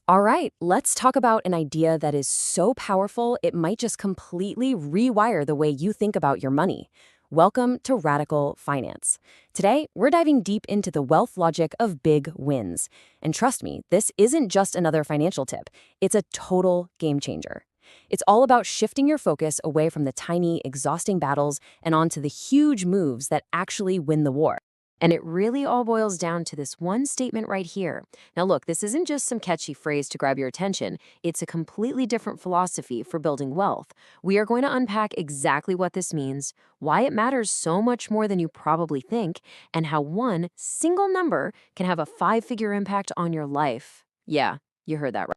All right, let's talk about an idea that is so powerful it might just completely rewire the way you think about your money. Welcome to Radical Finance. Today, we're diving deep into the wealth logic of big wins. And trust me, this isn't just another financial tip, it's a total game changer. It's all about shifting your focus away from the tiny, exhausting battles and onto the huge moves that actually win the war. And it really all boils down to this one statement right here. Now, look, this isn't just some catchy phrase to grab your attention. It's a completely different philosophy for building wealth. We are going to unpack exactly what this means, why it matters so much more than you probably think, and how one single number can have a five-figure impact on your life. Yeah, you heard that right.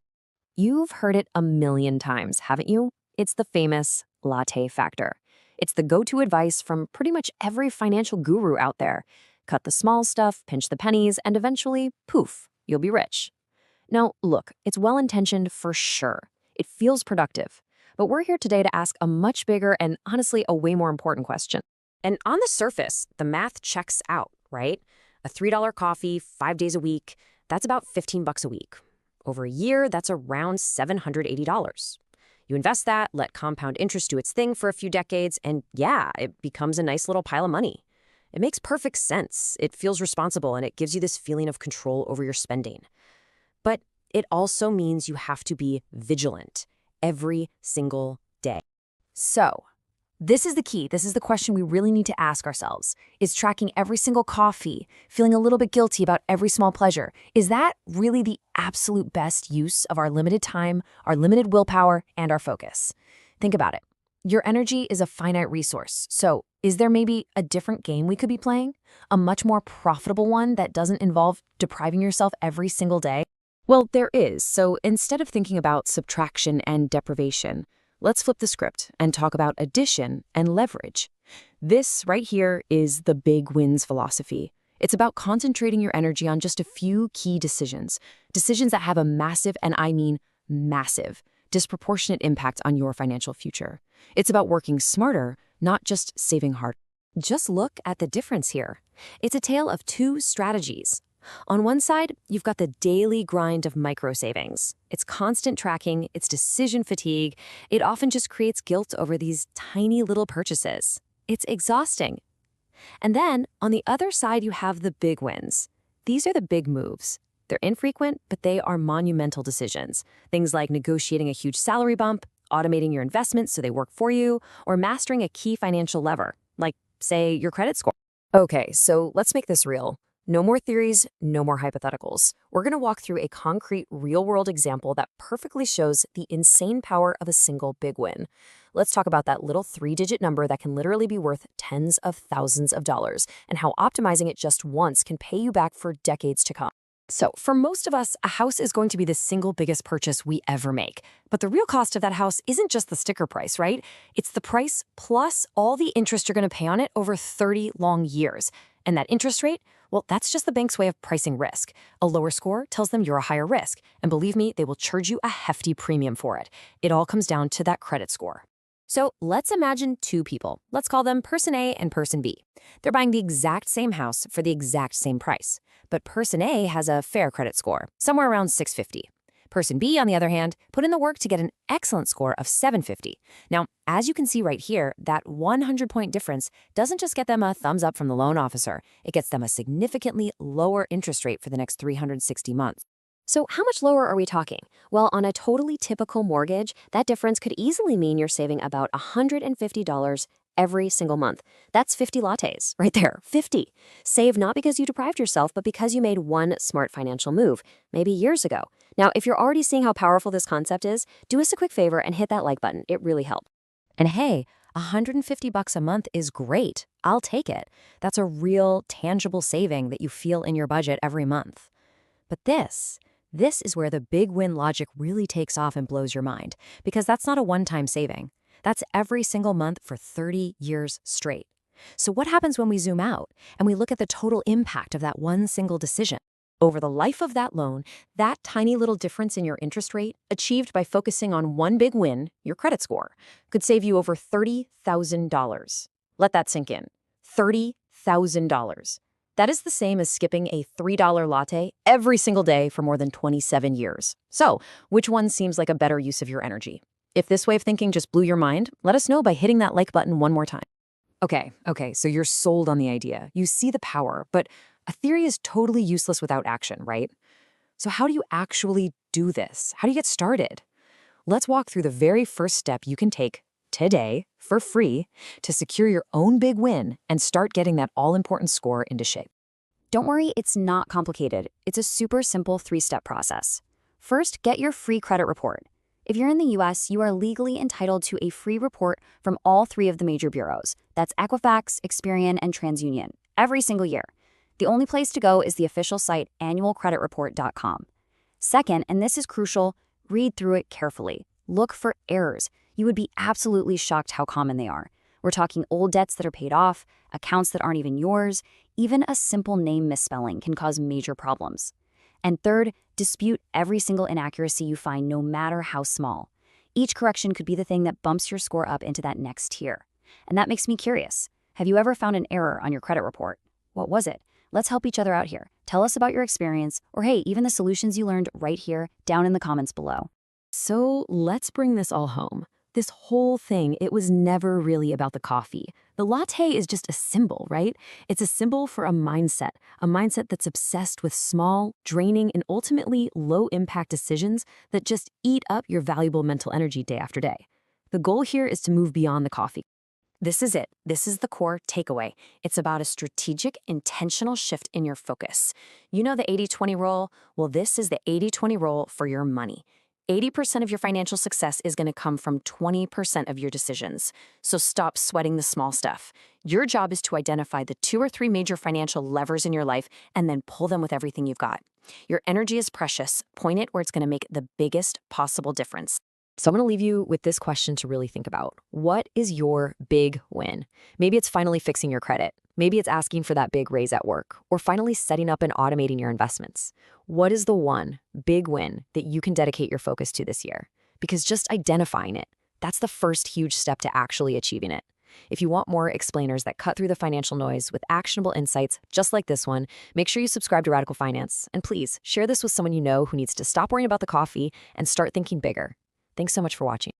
You've heard it a million times, haven't you? It's the famous latte factor. It's the go-to advice from pretty much every financial guru out there. Cut the small stuff, pinch the pennies, and eventually, poof, you'll be rich. Now, look, it's well-intentioned for sure. It feels productive. But we're here today to ask a much bigger and honestly a way more important question. And on the surface, the math checks out, right? A $3 coffee, 5 days a week, that's about $15 a week. Over a year, that's around $780. You invest that, let compound interest do its thing for a few decades, and yeah, it becomes a nice little pile of money. It makes perfect sense. It feels responsible, and it gives you this feeling of control over your spending. But it also means you have to be vigilant every single day. So, this is the key. This is the question we really need to ask ourselves. Is tracking every single coffee, feeling a little bit guilty about every small pleasure, is that really the absolute best use of our limited time, our limited willpower, and our focus? Think about it. Your energy is a finite resource, so is there maybe a different game we could be playing? A much more profitable one that doesn't involve depriving yourself every single day? Well, there is, so instead of thinking about subtraction and deprivation, let's flip the script and talk about addition and leverage. This right here is the big wins philosophy. It's about concentrating your energy on just a few key decisions that have a massive, and I mean massive, disproportionate impact on your financial future. It's about working smarter, not just saving harder. Just look at the difference here. It's a tale of two strategies. On one side, you've got the daily grind of micro savings. It's constant tracking, it's decision fatigue. It often just creates guilt over these tiny little purchases. It's exhausting. And then, on the other side, you have the big wins. These are the big moves. They're infrequent, but they are monumental decisions. Things like negotiating a huge salary bump, automating your investments so they work for you, or mastering a key financial lever, like, say, your credit score. Okay, so let's make this real. No more theories, no more hypotheticals. We're going to walk through a concrete, real-world example that perfectly shows the insane power of a single big win. Let's talk about that little three-digit number that can literally be worth tens of thousands of dollars, and how optimizing it just once can pay you back for decades to come. So, for most of us, a house is going to be the single biggest purchase we ever make. But the real cost of that house isn't just the sticker price, right? It's the price plus all the interest you're going to pay on it over 30 long years. And that interest rate, well, that's just the bank's way of pricing risk. A lower score tells them you're a higher risk. And believe me, they will charge you a hefty premium for it. It all comes down to that credit score. So let's imagine two people. Let's call them person A and person B. They're buying the exact same house for the exact same price. But person A has a fair credit score, somewhere around 650. Person B, on the other hand, put in the work to get an excellent score of 750. Now, as you can see right here, that 100-point difference doesn't just get them a thumbs up from the loan officer. It gets them a significantly lower interest rate for the next 360 months. So how much lower are we talking? Well, on a totally typical mortgage, that difference could easily mean you're saving about $150 every single month. That's 50 lattes right there, 50. Save not because you deprived yourself, but because you made one smart financial move, maybe years ago. Now, if you're already seeing how powerful this concept is, do us a quick favor and hit that like button. It really helps. And hey, $150 a month is great. I'll take it. That's a real, tangible saving that you feel in your budget every month. But this is where the big win logic really takes off and blows your mind, because that's not a one-time saving. That's every single month for 30 years straight. So what happens when we zoom out and we look at the total impact of that one single decision? Over the life of that loan, that tiny little difference in your interest rate, achieved by focusing on one big win, your credit score, could save you over $30,000. Let that sink in. $30,000. That is the same as skipping a $3 latte every single day for more than 27 years. So, which one seems like a better use of your energy? If this way of thinking just blew your mind, let us know by hitting that like button one more time. Okay, so you're sold on the idea. You see the power, but a theory is totally useless without action, right? So how do you actually do this? How do you get started? Let's walk through the very first step you can take today for free to secure your own big win and start getting that all-important score into shape. Don't worry, it's not complicated. It's a super simple 3-step process. First, get your free credit report. If you're in the US, you are legally entitled to a free report from all 3 of the major bureaus. That's Equifax, Experian, and TransUnion, every single year. The only place to go is the official site annualcreditreport.com. Second, and this is crucial, read through it carefully. Look for errors. You would be absolutely shocked how common they are. We're talking old debts that are paid off, accounts that aren't even yours. Even a simple name misspelling can cause major problems. And third, dispute every single inaccuracy you find, no matter how small. Each correction could be the thing that bumps your score up into that next tier. And that makes me curious. Have you ever found an error on your credit report? What was it? Let's help each other out here. Tell us about your experience, or hey, even the solutions you learned right here down in the comments below. So let's bring this all home. This whole thing, it was never really about the coffee. The latte is just a symbol, right? It's a symbol for a mindset that's obsessed with small, draining, and ultimately low-impact decisions that just eat up your valuable mental energy day after day. The goal here is to move beyond the coffee. This is it. This is the core takeaway. It's about a strategic, intentional shift in your focus. You know the 80-20 rule? Well, this is the 80-20 rule for your money. 80% of your financial success is going to come from 20% of your decisions. So stop sweating the small stuff. Your job is to identify the 2 or 3 major financial levers in your life and then pull them with everything you've got. Your energy is precious. Point it where it's going to make the biggest possible difference. So I'm going to leave you with this question to really think about. What is your big win? Maybe it's finally fixing your credit. Maybe it's asking for that big raise at work, or finally setting up and automating your investments. What is the one big win that you can dedicate your focus to this year? Because just identifying it, that's the first huge step to actually achieving it. If you want more explainers that cut through the financial noise with actionable insights just like this one, make sure you subscribe to Radical Finance. And please share this with someone you know who needs to stop worrying about the coffee and start thinking bigger. Thanks so much for watching.